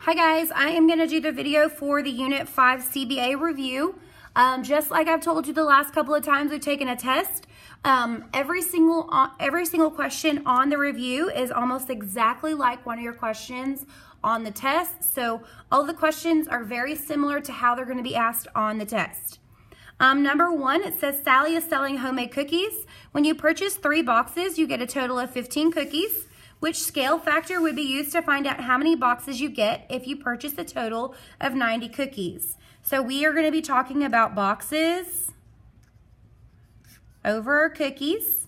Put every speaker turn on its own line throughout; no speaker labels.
Hi guys, I am going to do the video for the Unit 5 CBA review. Just like I've told you the last couple of times we've taken a test, every single question on the review is almost exactly like one of your questions on the test. So all the questions are very similar to how they're going to be asked on the test. Number one, it says Sally is selling homemade cookies. When you purchase 3 boxes, you get a total of 15 cookies. Which scale factor would be used to find out how many boxes you get if you purchase a total of 90 cookies? So we are going to be talking about boxes over cookies.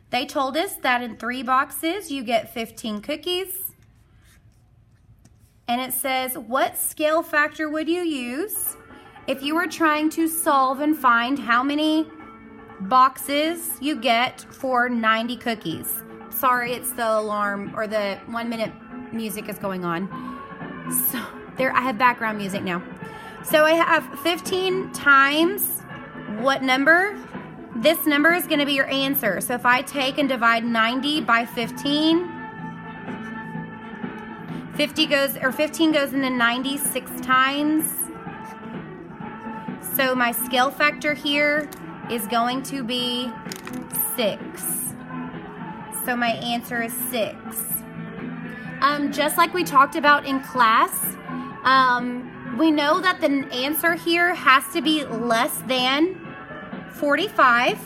They told us that in 3 boxes you get 15 cookies. And it says, what scale factor would you use if you were trying to solve and find how many boxes you get for 90 cookies? Sorry, it's the alarm or the 1-minute music is going on. So there, I have background music now. So I have 15 times what number? This number is going to be your answer. So if I take and divide 90 by 15, 15 goes into 90 6 times. So my scale factor here is going to be 6. So my answer is 6. Just like we talked about in class, we know that the answer here has to be less than 45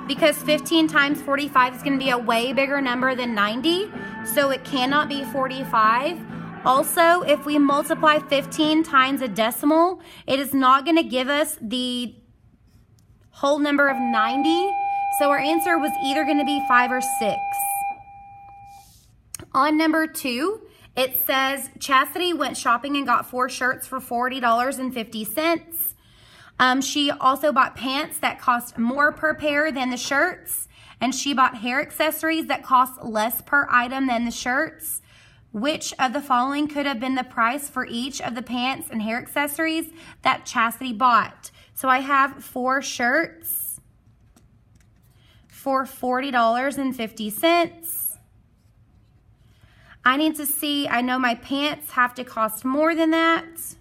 because 15 times 45 is going to be a way bigger number than 90. So it cannot be 45. Also, if we multiply 15 times a decimal, it is not going to give us the whole number of 90. So our answer was either going to be 5 or 6. On number 2, it says Chastity went shopping and got 4 shirts for $40.50. She also bought pants that cost more per pair than the shirts, and she bought hair accessories that cost less per item than the shirts. Which of the following could have been the price for each of the pants and hair accessories that Chastity bought? So I have 4 shirts for $40.50. I need to see, I know my pants have to cost more than that.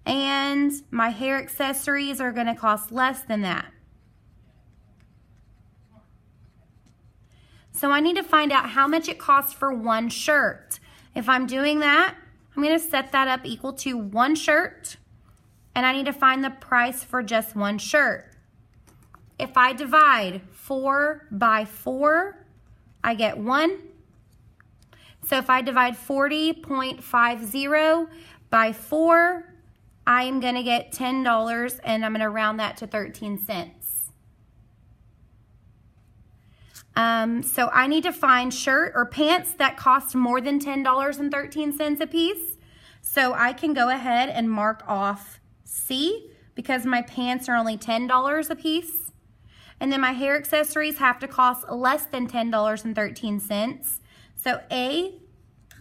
And my hair accessories are going to cost less than that. So I need to find out how much it costs for 1 shirt. If I'm doing that, I'm going to set that up equal to 1 shirt. And I need to find the price for just 1 shirt. If I divide 4 by 4, I get 1. So if I divide 40.50 by 4, I am going to get $10, and I'm going to round that to 13 cents. So I need to find shirt or pants that cost more than $10.13 a piece. So I can go ahead and mark off C because my pants are only $10 a piece. And then my hair accessories have to cost less than $10.13. So A,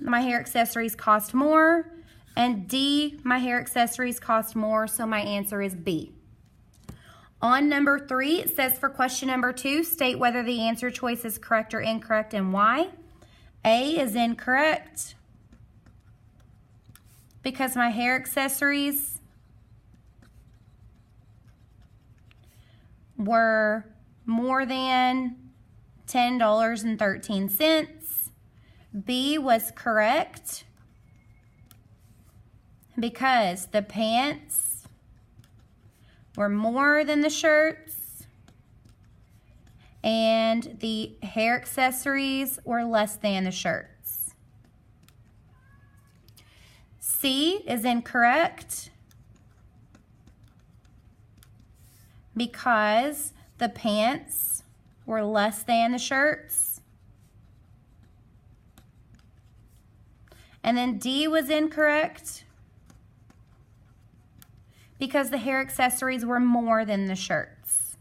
my hair accessories cost more, and D, my hair accessories cost more, so my answer is B. On number 3, it says for question number 2, state whether the answer choice is correct or incorrect and why. A is incorrect because my hair accessories were more than $10.13. B was correct because the pants were more than the shirts and the hair accessories were less than the shirts. C is incorrect because the pants were less than the shirts. And then D was incorrect because the hair accessories were more than the shirts.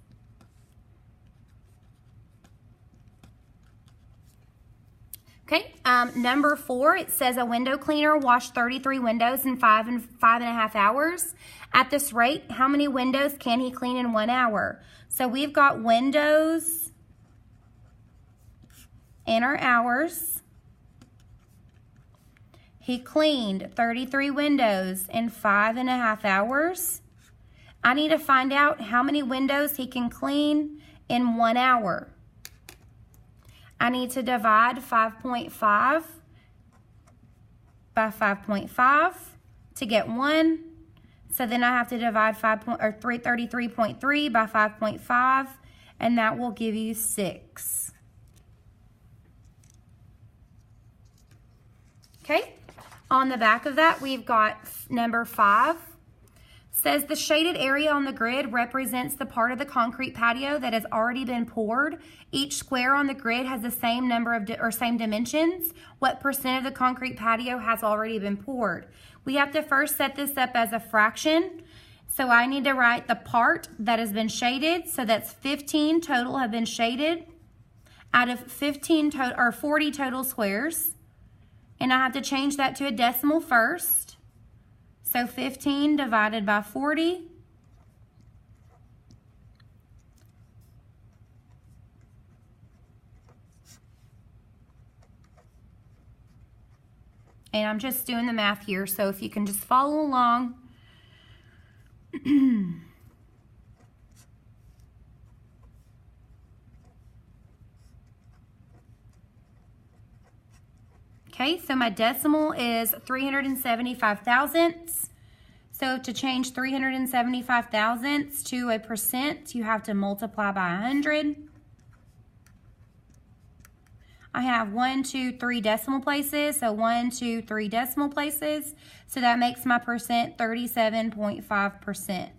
Okay, number 4, it says a window cleaner washed 33 windows in 5.5 hours. At this rate, how many windows can he clean in 1 hour? So we've got windows in our hours. He cleaned 33 windows in 5.5 hours. I need to find out how many windows he can clean in 1 hour. I need to divide 5.5 by 5.5 to get 1. So then I have to divide 33.3 by 5.5, and that will give you 6. Okay, on the back of that, we've got number 5. Says the shaded area on the grid represents the part of the concrete patio that has already been poured. Each square on the grid has the same number of same dimensions. What percent of the concrete patio has already been poured? We have to first set this up as a fraction. So I need to write the part that has been shaded. So that's 15 total have been shaded out of 40 total squares. And I have to change that to a decimal first. So 15 divided by 40. And I'm just doing the math here, so if you can just follow along. Okay, so my decimal is 375 thousandths. So to change 375 thousandths to a percent, you have to multiply by 100. I have 1, 2, 3 decimal places. So 1, 2, 3 decimal places. So that makes my percent 37.5%.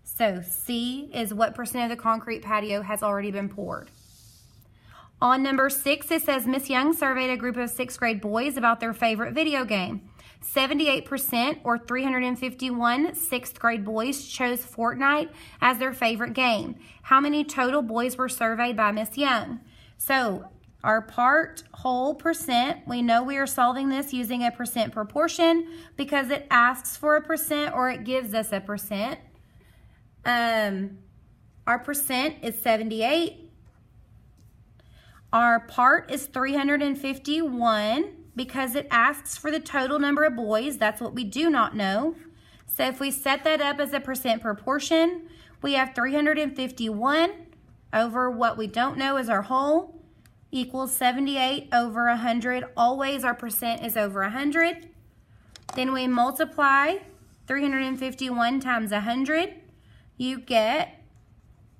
So C is what percent of the concrete patio has already been poured. On number 6, it says Miss Young surveyed a group of 6th grade boys about their favorite video game. 78% or 351 6th grade boys chose Fortnite as their favorite game. How many total boys were surveyed by Miss Young? So our part whole percent, we know we are solving this using a percent proportion because it asks for a percent or it gives us a percent. Our percent is 78. Our part is 351 because it asks for the total number of boys. That's what we do not know. So if we set that up as a percent proportion, we have 351 over what we don't know is our whole equals 78 over 100. Always our percent is over 100. Then we multiply 351 times 100. You get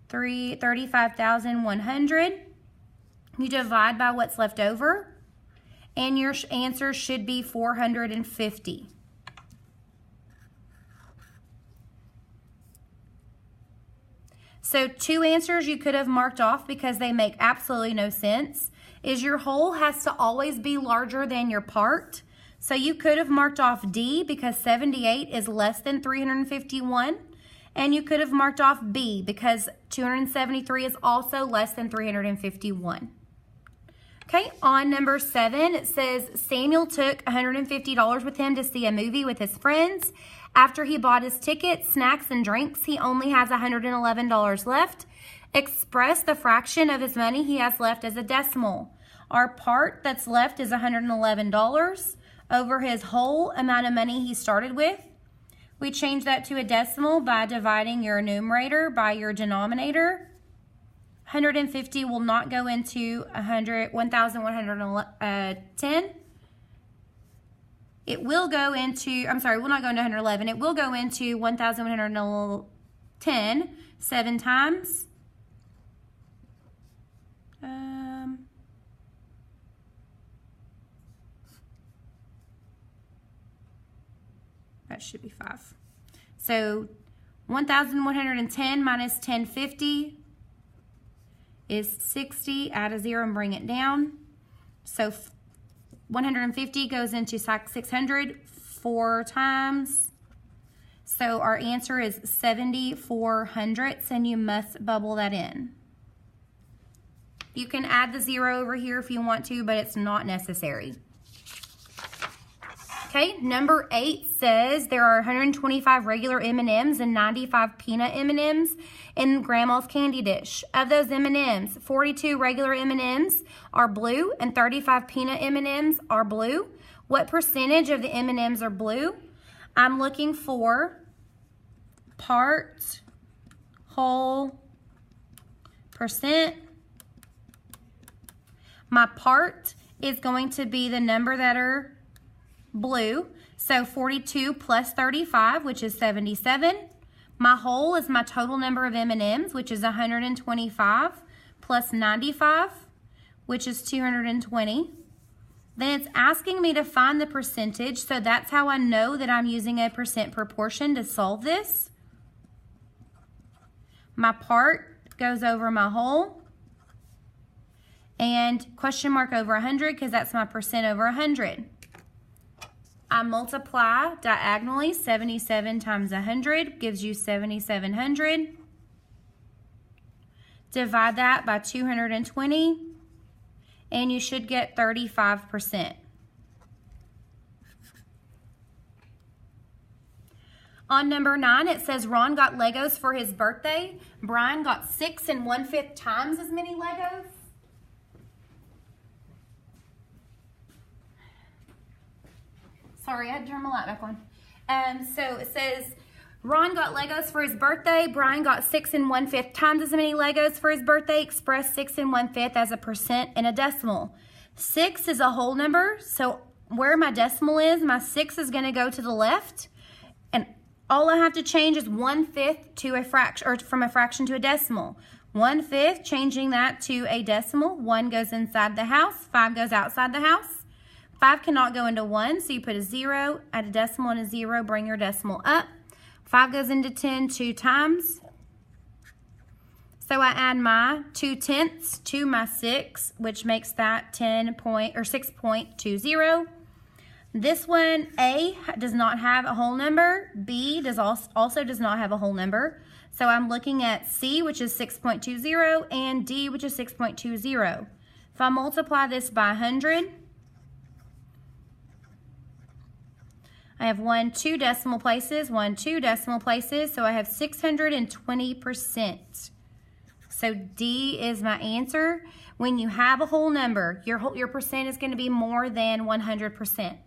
35,100. You divide by what's left over, and your answer should be 450. So 2 answers you could have marked off because they make absolutely no sense is your whole has to always be larger than your part. So you could have marked off D because 78 is less than 351. And you could have marked off B because 273 is also less than 351. Okay, on number 7, it says Samuel took $150 with him to see a movie with his friends. After he bought his ticket, snacks, and drinks, he only has $111 left. Express the fraction of his money he has left as a decimal. Our part that's left is $111 over his whole amount of money he started with. We change that to a decimal by dividing your numerator by your denominator. 150 will not go into 1,110. It will go into, I'm sorry, it will not go into 111. It will go into 1,110 7 times. That should be 5. So 1,110 minus 1050 is 60. Add a 0 and bring it down. So 150 goes into 600 4 times. So our answer is 74 hundredths, and you must bubble that in. You can add the 0 over here if you want to, but it's not necessary. Okay, number 8 says there are 125 regular M&Ms and 95 peanut M&Ms in Grandma's candy dish. Of those M&Ms, 42 regular M&Ms are blue and 35 peanut M&Ms are blue. What percentage of the M&Ms are blue? I'm looking for part, whole, percent. My part is going to be the number that are blue. So 42 plus 35, which is 77. My whole is my total number of M&Ms, which is 125 plus 95, which is 220. Then it's asking me to find the percentage, so that's how I know that I'm using a percent proportion to solve this. My part goes over my whole, and question mark over 100 because that's my percent over 100. I multiply diagonally. 77 times 100 gives you 7,700. Divide that by 220. And you should get 35%. On number 9, it says Ron got Legos for his birthday. Brian got 6 1/5 times as many Legos. Sorry, I had to turn my light back on. So it says Ron got Legos for his birthday. Brian got 6 1/5 times as many Legos for his birthday. Express 6 1/5 as a percent in a decimal. 6 is a whole number, so where my decimal is, my 6 is going to go to the left, and all I have to change is 1/5 to a fraction, or from a fraction to a decimal. 1/5, changing that to a decimal. 1 goes inside the house. 5 goes outside the house. 5 cannot go into 1, so you put a 0, add a decimal and a 0, bring your decimal up. 5 goes into 10 2 times. So I add my 2/10 to my 6, which makes that 6.20. This one, A, does not have a whole number. B also does not have a whole number. So I'm looking at C, which is 6.20, and D, which is 6.20. If I multiply this by 100, I have 1 2 decimal places, 1 2 decimal places, so I have 620%. So D is my answer. When you have a whole number, your percent is going to be more than 100%.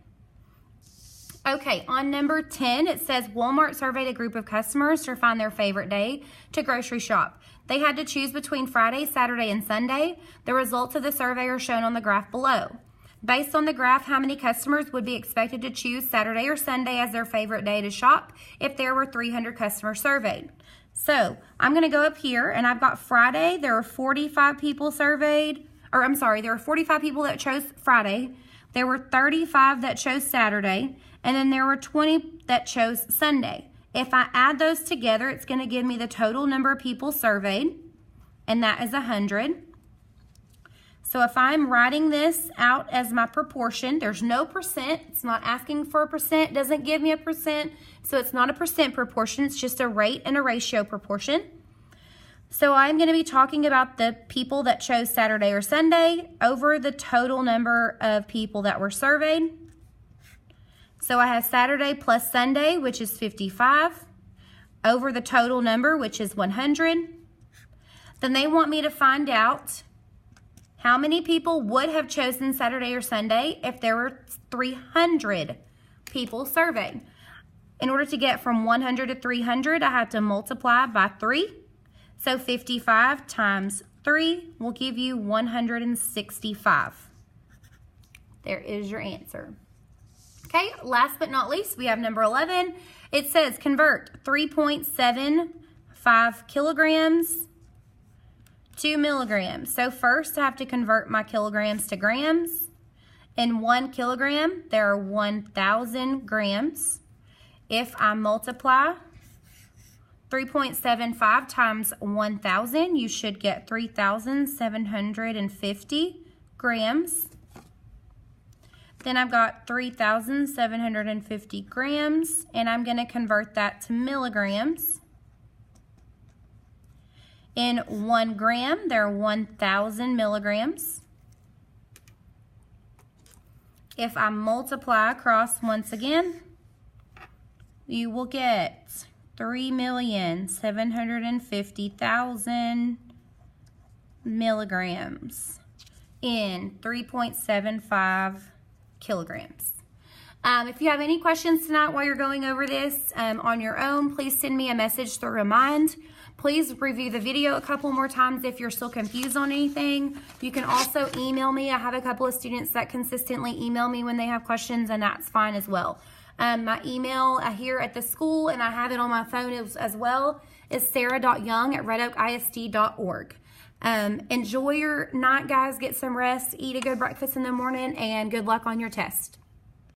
Okay, on number 10, it says Walmart surveyed a group of customers to find their favorite day to grocery shop. They had to choose between Friday, Saturday, and Sunday. The results of the survey are shown on the graph below. Based on the graph, how many customers would be expected to choose Saturday or Sunday as their favorite day to shop if there were 300 customers surveyed? So I'm going to go up here, and I've got Friday. There were 45 people surveyed, or I'm sorry, there were 45 people that chose Friday. There were 35 that chose Saturday, and then there were 20 that chose Sunday. If I add those together, it's going to give me the total number of people surveyed, and that is 100. So if I'm writing this out as my proportion, there's no percent. It's not asking for a percent. It doesn't give me a percent. So it's not a percent proportion. It's just a rate and a ratio proportion. So I'm going to be talking about the people that chose Saturday or Sunday over the total number of people that were surveyed. So I have Saturday plus Sunday, which is 55, over the total number, which is 100. Then they want me to find out how many people would have chosen Saturday or Sunday if there were 300 people surveyed. In order to get from 100 to 300, I have to multiply by 3. So 55 times 3 will give you 165. There is your answer. Okay, last but not least, we have number 11. It says convert 3.75 kilograms to milligrams. So first I have to convert my kilograms to grams. In 1 kilogram, there are 1,000 grams. If I multiply 3.75 times 1,000, you should get 3,750 grams. Then I've got 3,750 grams, and I'm going to convert that to milligrams. In 1 gram, there are 1,000 milligrams. If I multiply across once again, you will get 3,750,000 milligrams in 3.75 kilograms. If you have any questions tonight while you're going over this on your own, please send me a message through Remind. Please review the video a couple more times if you're still confused on anything. You can also email me. I have a couple of students that consistently email me when they have questions, and that's fine as well. My email here at the school, and I have it on my phone as well, is sarah.young@redoakisd.org. Enjoy your night, guys. Get some rest, eat a good breakfast in the morning, and good luck on your test.